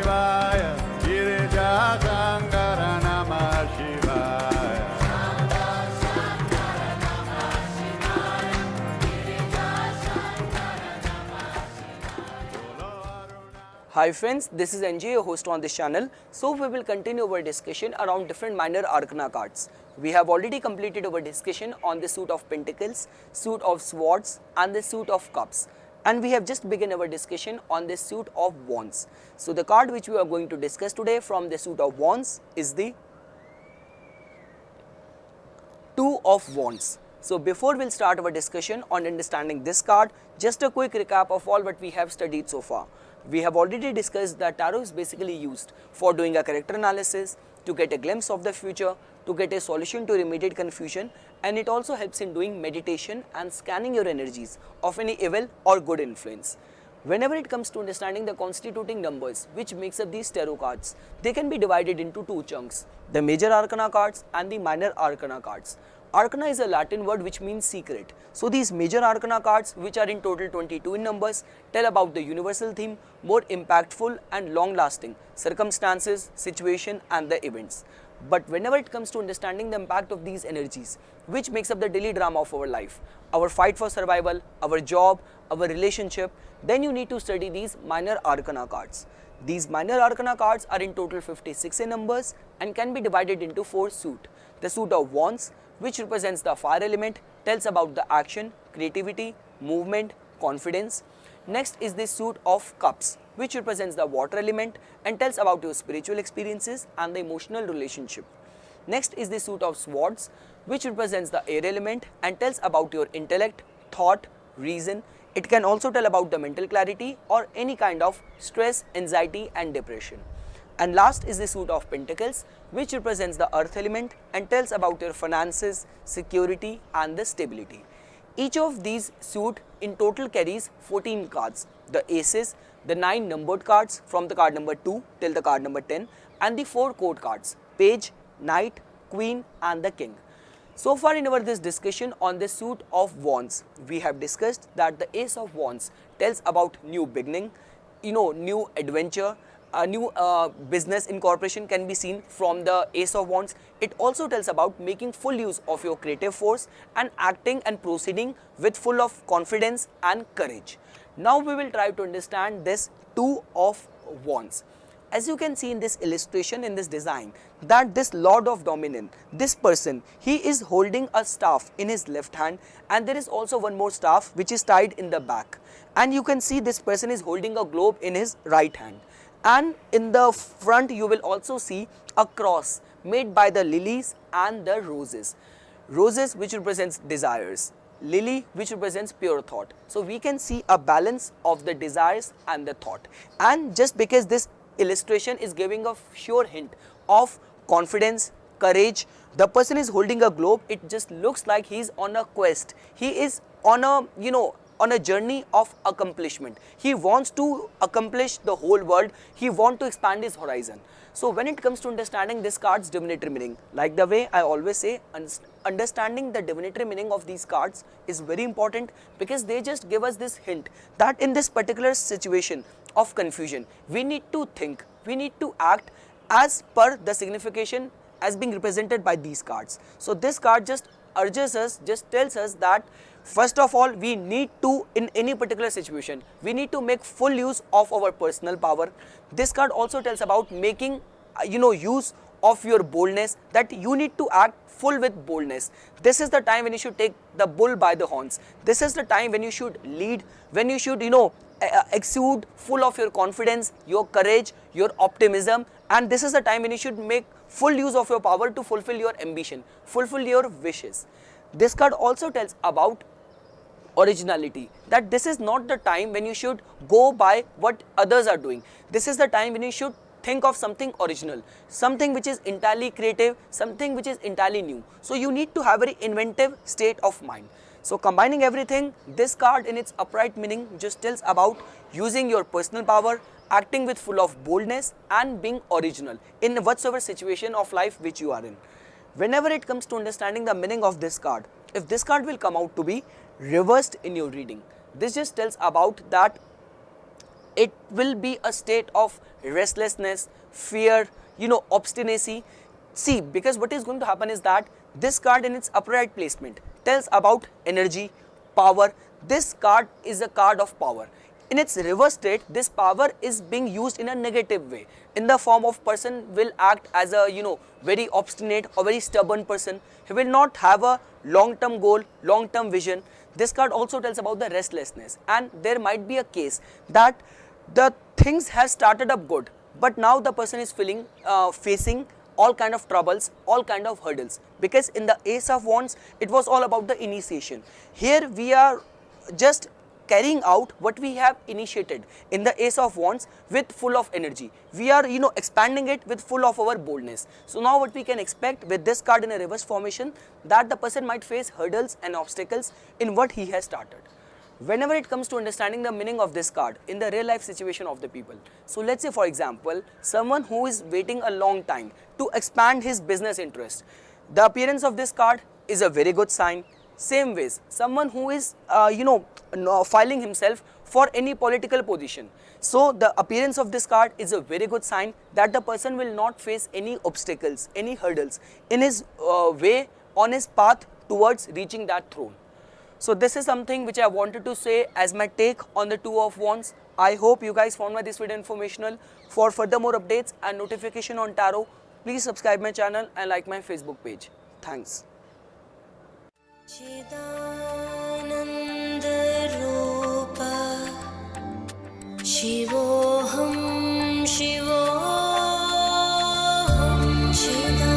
Shivaya, Girija Shankara Namah Shivaya. Hi friends, this is NJ, your host on this channel. So we will continue our discussion around different minor arcana cards. We have already completed our discussion on the suit of Pentacles, suit of Swords and the suit of Cups. And we have just begun our discussion on the suit of Wands. So the card which we are going to discuss today from the suit of Wands is the Two of Wands. So before we'll start our discussion on understanding this card, just a quick recap of all what we have studied so far. We have already discussed that tarot is basically used for doing a character analysis, to get a glimpse of the future, to get a solution to remediate confusion, and it also helps in doing meditation and scanning your energies of any evil or good influence. Whenever it comes to understanding the constituting numbers which makes up these tarot cards, they can be divided into two chunks, the major arcana cards and the minor arcana cards. Arcana is a Latin word which means secret. So these major arcana cards, which are in total 22 in numbers, tell about the universal theme, more impactful and long lasting circumstances, situation and the events. But whenever it comes to understanding the impact of these energies, which makes up the daily drama of our life, our fight for survival, our job, our relationship, then you need to study these minor arcana cards. These minor arcana cards are in total 56 in numbers and can be divided into four suits. The suit of Wands, which represents the fire element, tells about the action, creativity, movement, confidence. Next is the suit of Cups, which represents the water element and tells about your spiritual experiences and the emotional relationship. Next is the suit of Swords, which represents the air element and tells about your intellect, thought, reason. It can also tell about the mental clarity or any kind of stress, anxiety and depression. And last is the suit of Pentacles, which represents the earth element and tells about your finances, security and the stability. Each of these suit in total carries 14 cards, the aces, the 9 numbered cards from the card number 2 till the card number 10 and the 4 court cards, page, knight, queen and the king. So far in our this discussion on the suit of Wands, we have discussed that the ace of Wands tells about new beginning, new adventure. A new business incorporation can be seen from the Ace of Wands. It also tells about making full use of your creative force and acting and proceeding with full of confidence and courage. Now we will try to understand this Two of Wands. As you can see in this illustration, in this design, that this Lord of Dominion, this person, he is holding a staff in his left hand and there is also one more staff which is tied in the back. And you can see this person is holding a globe in his right hand. And in the front you will also see a cross made by the lilies and the roses. Roses which represents desires, lily which represents pure thought. So we can see a balance of the desires and the thought. And just because this illustration is giving a sure hint of confidence, courage, the person is holding a globe, it just looks like he is on a quest. He is on a, on a journey of accomplishment. He wants to accomplish the whole world. He wants to expand his horizon. So when it comes to understanding this card's divinatory meaning, like the way I always say, understanding the divinatory meaning of these cards is very important because they just give us this hint that in this particular situation of confusion, we need to think, we need to act as per the signification as being represented by these cards. So this card just urges us, just tells us that first of all, we need to, in any particular situation, we need to make full use of our personal power. This card also tells about making, use of your boldness, that you need to act full with boldness. This is the time when you should take the bull by the horns. This is the time when you should lead, when you should, exude full of your confidence, your courage, your optimism. And this is the time when you should make full use of your power to fulfill your ambition, fulfill your wishes. This card also tells about originality, that this is not the time when you should go by what others are doing. This is the time when you should think of something original, something which is entirely creative, something which is entirely new. So you need to have a very inventive state of mind. So combining everything, this card in its upright meaning just tells about using your personal power, acting with full of boldness and being original in whatsoever situation of life which you are in. Whenever it comes to understanding the meaning of this card, if this card will come out to be reversed in your reading, this just tells about that it will be a state of restlessness, fear, obstinacy. See, because what is going to happen is that this card in its upright placement tells about energy, power. This card is a card of power. In its reverse state, this power is being used in a negative way, in the form of person will act as a very obstinate or very stubborn person. He will not have a long-term goal, long-term vision. This card also tells about the restlessness, and there might be a case that the things have started up good, but now the person is facing all kind of troubles, all kind of hurdles, because in the Ace of Wands it was all about the initiation. Here we are just carrying out what we have initiated in the Ace of Wands with full of energy. We are expanding it with full of our boldness. So now what we can expect with this card in a reverse formation, that the person might face hurdles and obstacles in what he has started. Whenever it comes to understanding the meaning of this card in the real life situation of the people, so let's say for example someone who is waiting a long time to expand his business interest, the appearance of this card is a very good sign. Same ways, someone who is filing himself for any political position, so the appearance of this card is a very good sign that the person will not face any obstacles, any hurdles in his way, on his path towards reaching that throne. So this is something which I wanted to say as my take on the Two of Wands. I hope you guys found this video informational. For further more updates and notification on tarot, please subscribe my channel and like my Facebook page. Thanks. शिवोऽहं शिवोऽहं चिदानन्दरूपा